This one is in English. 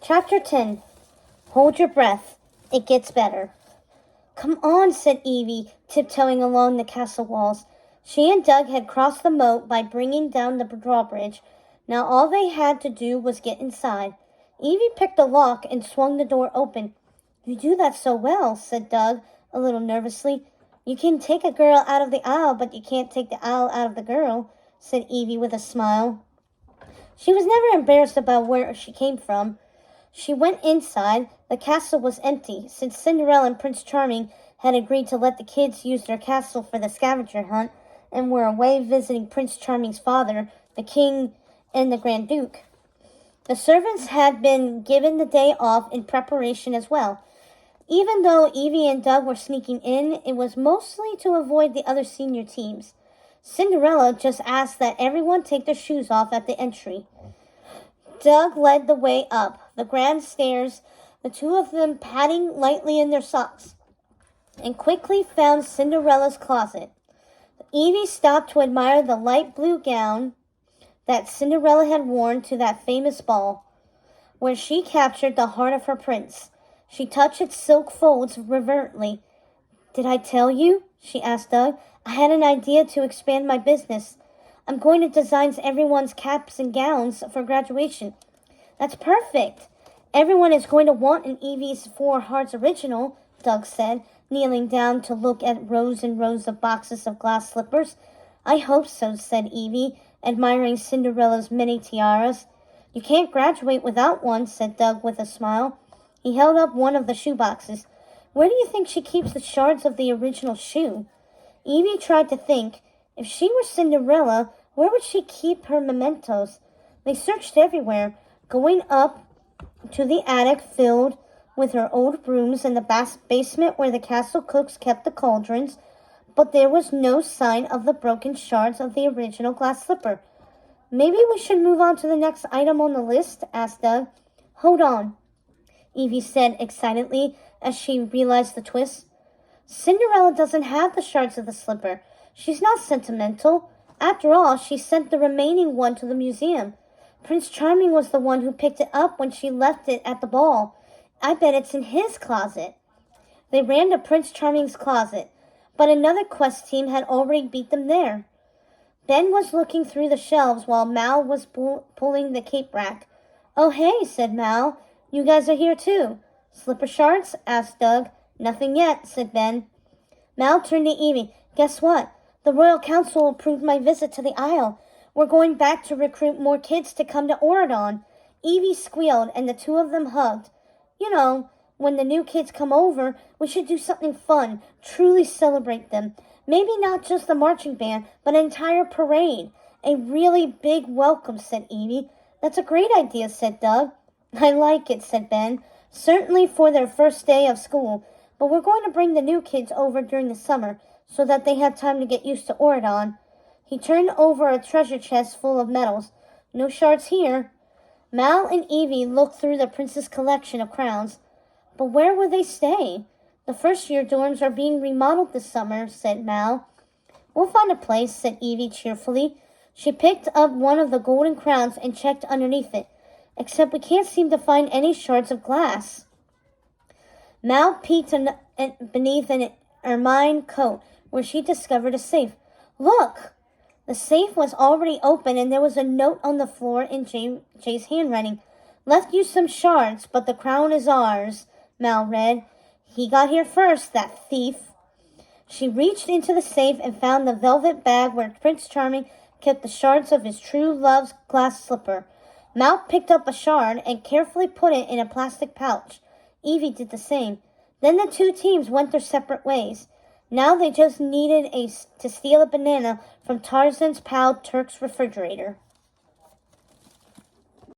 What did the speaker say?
Chapter 10. Hold your breath. It gets better. Come on, said Evie, tiptoeing along the castle walls. She and Doug had crossed the moat by bringing down the drawbridge. Now all they had to do was get inside. Evie picked the lock and swung the door open. You do that so well, said Doug, a little nervously. You can take a girl out of the aisle, but you can't take the aisle out of the girl, said Evie with a smile. She was never embarrassed about where she came from. She went inside. The castle was empty, since Cinderella and Prince Charming had agreed to let the kids use their castle for the scavenger hunt and were away visiting Prince Charming's father, the king, and the Grand Duke. The servants had been given the day off in preparation as well. Even though Evie and Doug were sneaking in, it was mostly to avoid the other senior teams. Cinderella just asked that everyone take their shoes off at the entry. Doug led the way up the grand stairs, the two of them patting lightly in their socks, and quickly found Cinderella's closet. Evie stopped to admire the light blue gown that Cinderella had worn to that famous ball, where she captured the heart of her prince. She touched its silk folds reverently. Did I tell you? She asked Doug. I had an idea to expand my business. I'm going to design everyone's caps and gowns for graduation. That's perfect. Everyone is going to want an Evie's Four Hearts original, Doug said, kneeling down to look at rows and rows of boxes of glass slippers. I hope so, said Evie, admiring Cinderella's many tiaras. You can't graduate without one, said Doug with a smile. He held up one of the shoe boxes. Where do you think she keeps the shards of the original shoe? Evie tried to think. If she were Cinderella, where would she keep her mementos? They searched everywhere, going up to the attic filled with her old brooms and the basement where the castle cooks kept the cauldrons, but there was no sign of the broken shards of the original glass slipper. Maybe we should move on to the next item on the list, asked Doug. Hold on, Evie said excitedly as she realized the twist. Cinderella doesn't have the shards of the slipper. She's not sentimental. After all, she sent the remaining one to the museum. Prince Charming was the one who picked it up when she left it at the ball. I bet it's in his closet. They ran to Prince Charming's closet, but another quest team had already beat them there. Ben was looking through the shelves while Mal was pulling the cape rack. Oh, hey, said Mal. You guys are here too. Slipper shards? Asked Doug. Nothing yet, said Ben. Mal turned to Evie. Guess what? The Royal Council approved my visit to the Isle. We're going back to recruit more kids to come to Oradon. Evie squealed, and the two of them hugged. You know, when the new kids come over, we should do something fun, truly celebrate them. Maybe not just the marching band, but an entire parade. A really big welcome, said Evie. That's a great idea, said Doug. I like it, said Ben. Certainly for their first day of school, but we're going to bring the new kids over during the summer, so that they have time to get used to Oradon. He turned over a treasure chest full of medals. No shards here. Mal and Evie looked through the prince's collection of crowns. But where will they stay? The first-year dorms are being remodeled this summer, said Mal. We'll find a place, said Evie cheerfully. She picked up one of the golden crowns and checked underneath it. Except we can't seem to find any shards of glass. Mal peeked beneath an ermine coat, where she discovered a safe. Look! The safe was already open, and there was a note on the floor in Jay's handwriting. Left you some shards, but the crown is ours, Mal read. He got here first, that thief. She reached into the safe and found the velvet bag where Prince Charming kept the shards of his true love's glass slipper. Mal picked up a shard and carefully put it in a plastic pouch. Evie did the same. Then the two teams went their separate ways. Now they just needed to steal a banana from Tarzan's pal Turk's refrigerator.